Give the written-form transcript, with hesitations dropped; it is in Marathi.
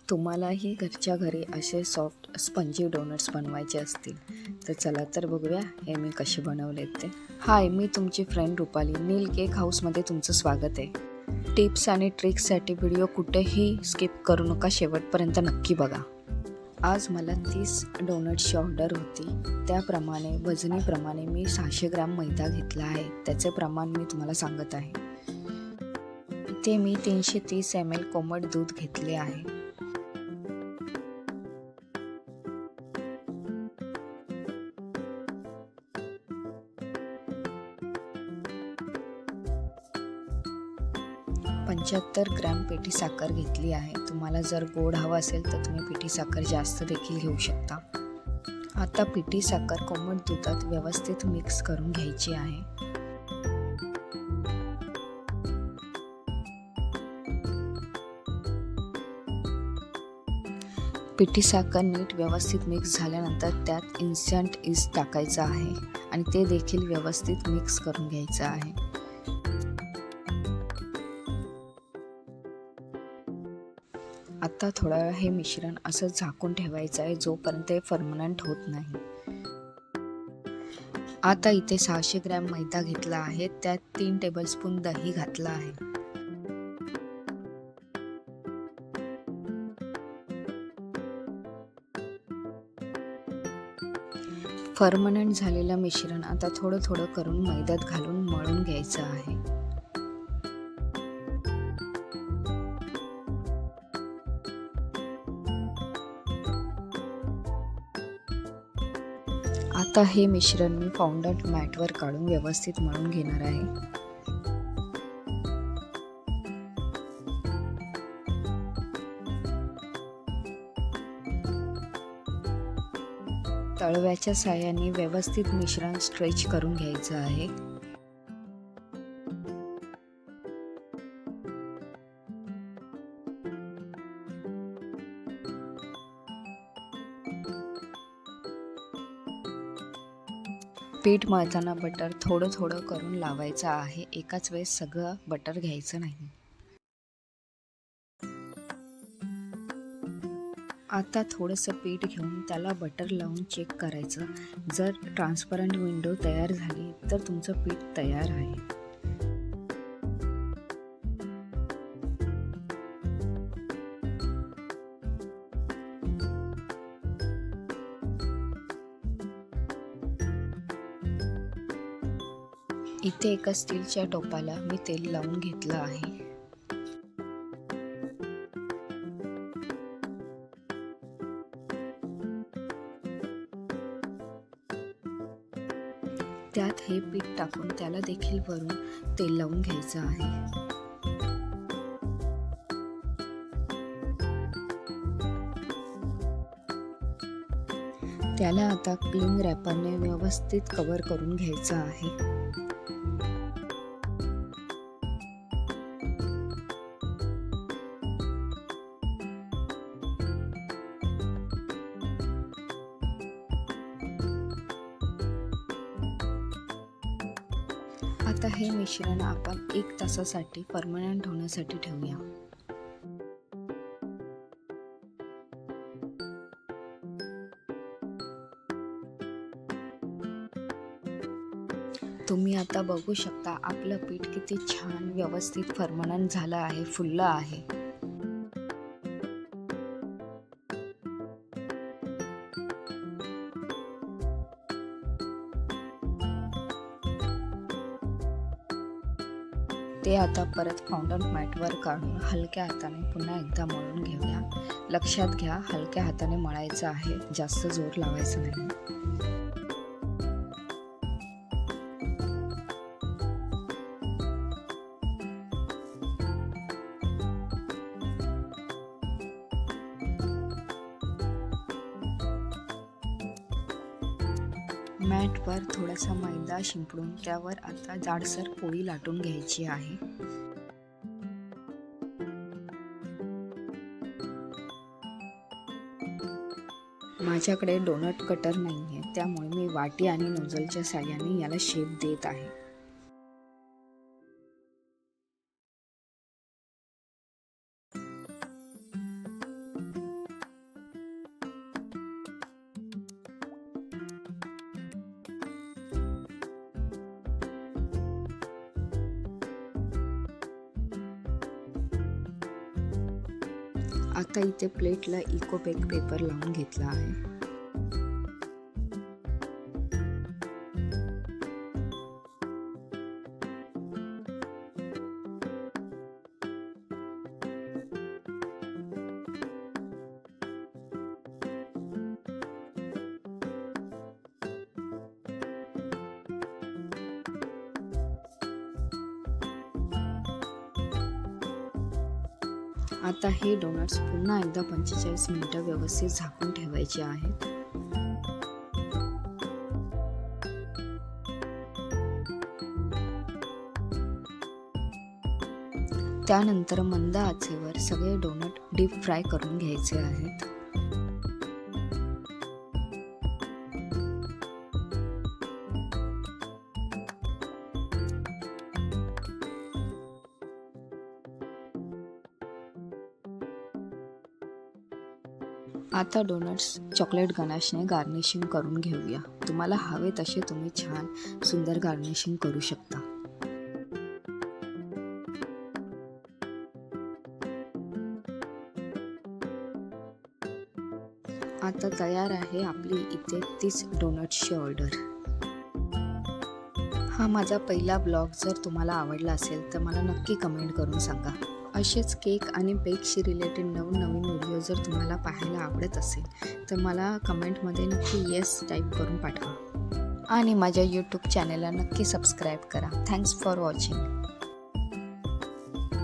तुम्हालाही घरच्या घरी असे सॉफ्ट स्पंजी डोनट्स बनवायचे असतील तर चला तर बघूया हे मी कसे बनवलेत ते. हाय, मी तुमची फ्रेंड रुपाली. नील केक हाऊसमध्ये तुमचं स्वागत आहे. टिप्स आणि ट्रिक्ससाठी व्हिडिओ कुठेही स्किप करू नका, शेवटपर्यंत नक्की बघा. आज मला 30 डोनट्सची ऑर्डर होती. त्याप्रमाणे वजनीप्रमाणे मी 600 ग्रॅम मैदा घेतला आहे. त्याचे प्रमाण मी तुम्हाला सांगत आहे. इथे मी 330 ml कोमट दूध घेतले आहे. पंच्याहत्तर ग्रॅम पिठी साखर घेतली आहे. तुम्हाला जर गोड हवा असेल तर तुम्ही पिठी साखर जास्त देखील घेऊ शकता. आता पिठी साखर कोमट दुधात व्यवस्थित मिक्स करून घ्यायची आहे. पिठी साखर नीट व्यवस्थित मिक्स झाल्यानंतर त्यात इन्स्टंट ईस्ट टाकायचं आहे आणि ते देखील व्यवस्थित मिक्स करून घ्यायचं आहे. आता थोडा वेळ हे मिश्रण असं झाकून ठेवायचं आहे जोपर्यंत हे फर्मनंट होत नाही. आता इथे 600 ग्रॅम मैदा घेतला आहे. त्यात 3 टेबलस्पून दही घातला आहे. फर्मनंट झालेलं मिश्रण आता थोडं थोडं करून मैद्यात घालून मळून घ्यायचं आहे. आता हे मिश्रण मी फाउंडंट मॅटवर काढून व्यवस्थित मळून घेणार आहे. तळव्याच्या साहाय्याने व्यवस्थित मिश्रण स्ट्रेच करून घ्यायचं आहे. पीठ मळताना बटर थोडं थोडं करून लावायचं आहे. एकाच वेळेस सगळं बटर घ्यायचं नाही. आता थोडंसं पीठ घेऊन त्याला बटर लावून चेक करायचं. जर ट्रान्सपरंट विंडो तयार झाली तर तुमचं पीठ तयार आहे. इथे एका स्टीलच्या टोपाला मी तेल लावून घेतलं आहे. त्यात हे पीठ टाकून त्याला देखील वरून तेल लावून घ्यायचं आहे. त्याला आता क्लिंग रॅपरने व्यवस्थित कव्हर करून घ्यायचं आहे. आता हे मिश्रण आपण 1 तासासाठी फर्मनंट होण्यासाठी ठेवूया. तुम्ही आता बघू शकता आपलं पीठ किती छान व्यवस्थित फर्मनंट झालं आहे, फुललं आहे. ते आता परत फाउंडंट मॅटवर काढून हलक्या हाताने पुन्हा एकदा मळून घेऊया. लक्षात घ्या, हलक्या हाताने मळायचं आहे, जास्त जोर लावायचं नाही. मॅटवर थोडासा मैदा शिंपडून त्यावर आता जाडसर पोळी लाटून घ्यायची आहे. माझ्याकडे डोनट कटर नाही आहे, त्यामुळे मी वाटी आणि नोझलच्या साहाय्याने याला शेप देत आहे. आता इथे प्लेटला इको बेक पेपर लावून घेतला आहे. आता हे डोनट्स पुन्हा एकदा 45 मिनिटं व्यवस्थित झाकून ठेवायचे आहेत. त्यानंतर मंद आचेवर सगळे डोनट डीप फ्राय करून घ्यायचे आहेत. आता डोनट्स चॉकलेट गनाशने गार्निशिंग करून घेऊया. तुम्हाला हवे तसे तुम्ही छान सुंदर गार्निशिंग करू शकता. आता तयार आहे आपली इथे 30 डोनट्सची ऑर्डर. हा माझा पहिला ब्लॉग जर तुम्हाला आवडला असेल तर मला नक्की कमेंट करून सांगा. असेच केक आणि बेकशी रिलेटेड नवीन व्हिडिओ जर तुम्हाला पाहायला आवडत असेल तर मला कमेंटमध्ये नक्की येस टाईप करून पाठवा आणि माझ्या यूट्यूब चॅनलला नक्की सबस्क्राईब करा. Thanks for watching.